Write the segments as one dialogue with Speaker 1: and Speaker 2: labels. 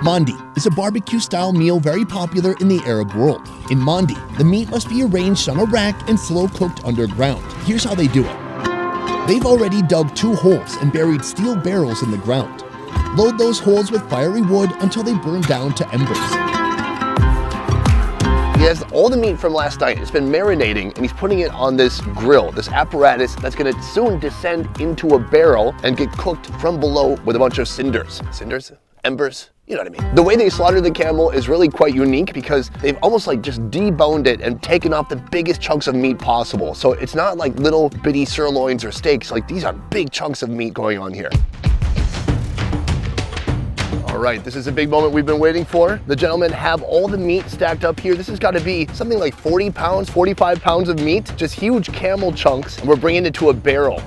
Speaker 1: Mandi is a barbecue-style meal very popular in the Arab world. In Mandi, the meat must be arranged on a rack and slow-cooked underground. Here's how they do it. They've already dug 2 holes and buried steel barrels in the ground. Load those holes with fiery wood until they burn down to embers.
Speaker 2: He has all the meat from last night. It's been marinating, and he's putting it on this grill, this apparatus that's gonna soon descend into a barrel and get cooked from below with a bunch of cinders. Cinders? Embers? You know what I mean. The way they slaughter the camel is really quite unique because they've almost like just deboned it and taken off the biggest chunks of meat possible. So it's not like little bitty sirloins or steaks. Like, these are big chunks of meat going on here. All right, this is a big moment we've been waiting for. The gentlemen have all the meat stacked up here. This has got to be something like 40 pounds, 45 pounds of meat, just huge camel chunks, and we're bringing it to a barrel.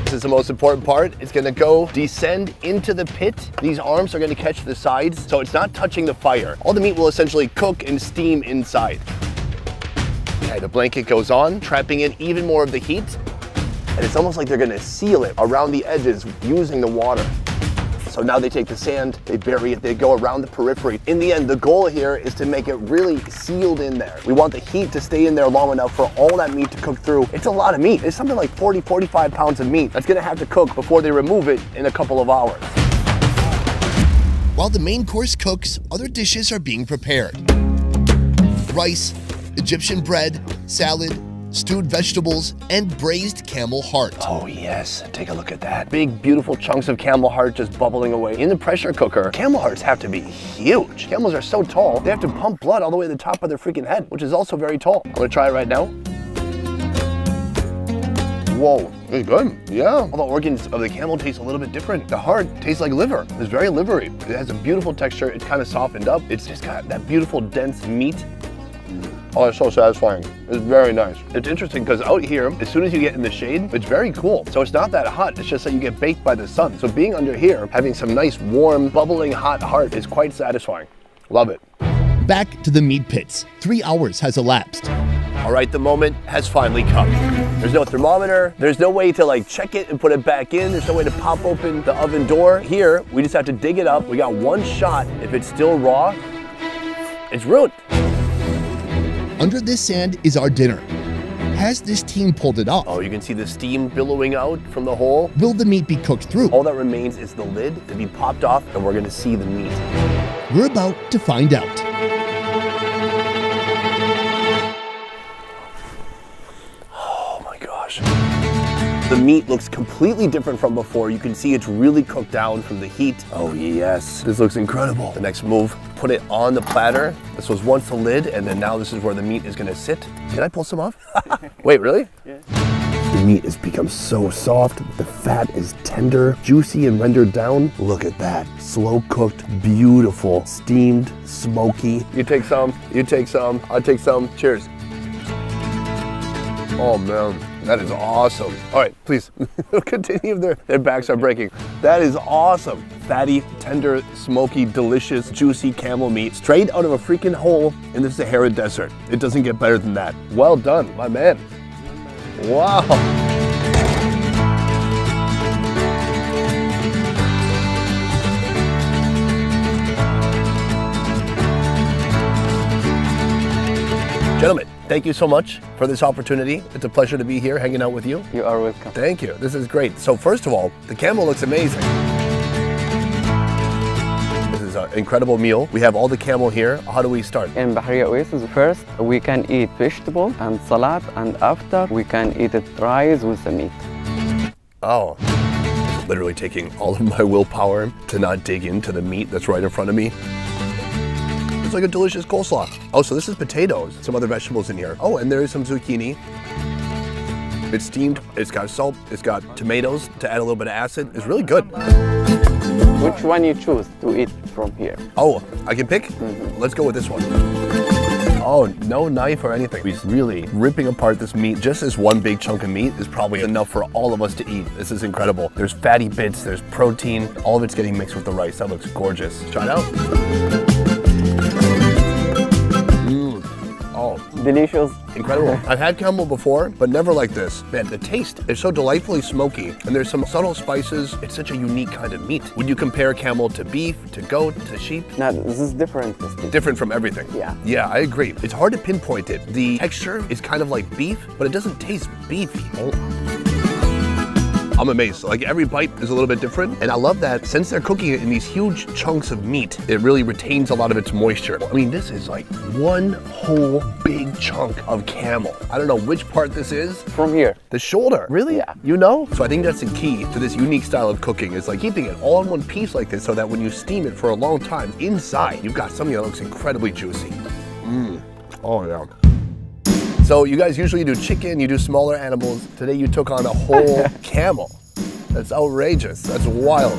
Speaker 2: This is the most important part. It's gonna go descend into the pit. These arms are gonna catch the sides, so it's not touching the fire. All the meat will essentially cook and steam inside. Okay, the blanket goes on, trapping in even more of the heat, and it's almost like they're gonna seal it around the edges using the water. So now they take the sand, they bury it, they go around the periphery. In the end, the goal here is to make it really sealed in there. We want the heat to stay in there long enough for all that meat to cook through. It's a lot of meat. It's something like 40, 45 pounds of meat that's gonna have to cook before they remove it in a couple of hours.
Speaker 1: While the main course cooks, other dishes are being prepared. Rice, Egyptian bread, salad, stewed vegetables, and braised camel heart.
Speaker 2: Oh yes, take a look at that. Big, beautiful chunks of camel heart just bubbling away. In the pressure cooker, camel hearts have to be huge. Camels are so tall, they have to pump blood all the way to the top of their freaking head, which is also very tall. I'm gonna try it right now. Whoa, it's good, yeah. All the organs of the camel taste a little bit different. The heart tastes like liver. It's very livery. It has a beautiful texture. It's kind of softened up. It's just got that beautiful, dense meat. Oh, it's so satisfying. It's very nice. It's interesting because out here, as soon as you get in the shade, it's very cool. So it's not that hot, it's just that you get baked by the sun. So being under here, having some nice, warm, bubbling hot heart is quite satisfying. Love it.
Speaker 1: Back to the meat pits. 3 hours has elapsed.
Speaker 2: All right, the moment has finally come. There's no thermometer. There's no way to like check it and put it back in. There's no way to pop open the oven door. Here, we just have to dig it up. We got one shot. If it's still raw, it's ruined.
Speaker 1: Under this sand is our dinner. Has this team pulled it off?
Speaker 2: Oh, you can see the steam billowing out from the hole.
Speaker 1: Will the meat be cooked through?
Speaker 2: All that remains is the lid to be popped off, and we're gonna see the meat.
Speaker 1: We're about to find out.
Speaker 2: Oh my gosh. The meat looks completely different from before. You can see it's really cooked down from the heat. Oh yes, this looks incredible. The next move, put it on the platter. This was once the lid, and then now this is where the meat is gonna sit. Can I pull some off? Wait, really? Yeah. The meat has become so soft. The fat is tender, juicy, and rendered down. Look at that. Slow cooked, beautiful, steamed, smoky. You take some, you take some, I'll take some. Cheers. Oh man, that is awesome. All right, please continue. Their backs are breaking. That is awesome. Fatty, tender, smoky, delicious, juicy camel meat straight out of a freaking hole in the Sahara Desert. It doesn't get better than that. Well done, my man. Wow. Gentlemen, thank you so much for this opportunity. It's a pleasure to be here hanging out with you.
Speaker 3: You are welcome.
Speaker 2: Thank you. This is great. So first of all, the camel looks amazing. This is an incredible meal. We have all the camel here. How do we start?
Speaker 3: In Bahariya Oasis, first we can eat vegetable and salad, and after we can eat it rice with the meat.
Speaker 2: Oh, literally taking all of my willpower to not dig into the meat that's right in front of me. It's like a delicious coleslaw. Oh, so this is potatoes, some other vegetables in here. Oh, and there is some zucchini. It's steamed, it's got salt, it's got tomatoes to add a little bit of acid. It's really good.
Speaker 3: Which one you choose to eat from here?
Speaker 2: Oh, I can pick? Let's go with this one. Oh, no knife or anything. He's really ripping apart this meat. Just this one big chunk of meat is probably enough for all of us to eat. This is incredible. There's fatty bits, there's protein. All of it's getting mixed with the rice. That looks gorgeous. Try it out. Oh,
Speaker 3: delicious.
Speaker 2: Incredible. I've had camel before, but never like this. Man, the taste is so delightfully smoky, and there's some subtle spices. It's such a unique kind of meat. Would you compare camel to beef, to goat, to sheep?
Speaker 3: No, this is different.
Speaker 2: Different from everything.
Speaker 3: Yeah.
Speaker 2: Yeah, I agree. It's hard to pinpoint it. The texture is kind of like beef, but it doesn't taste beefy. I'm amazed. Like every bite is a little bit different. And I love that since they're cooking it in these huge chunks of meat, it really retains a lot of its moisture. I mean, this is like one whole big chunk of camel. I don't know which part this is.
Speaker 3: From here.
Speaker 2: The shoulder. Really?
Speaker 3: Yeah.
Speaker 2: You know? So I think that's the key to this unique style of cooking is like keeping it all in one piece like this so that when you steam it for a long time, inside you've got something that looks incredibly juicy. Oh yeah. So you guys usually do chicken, you do smaller animals. Today you took on a whole camel. That's outrageous. That's wild.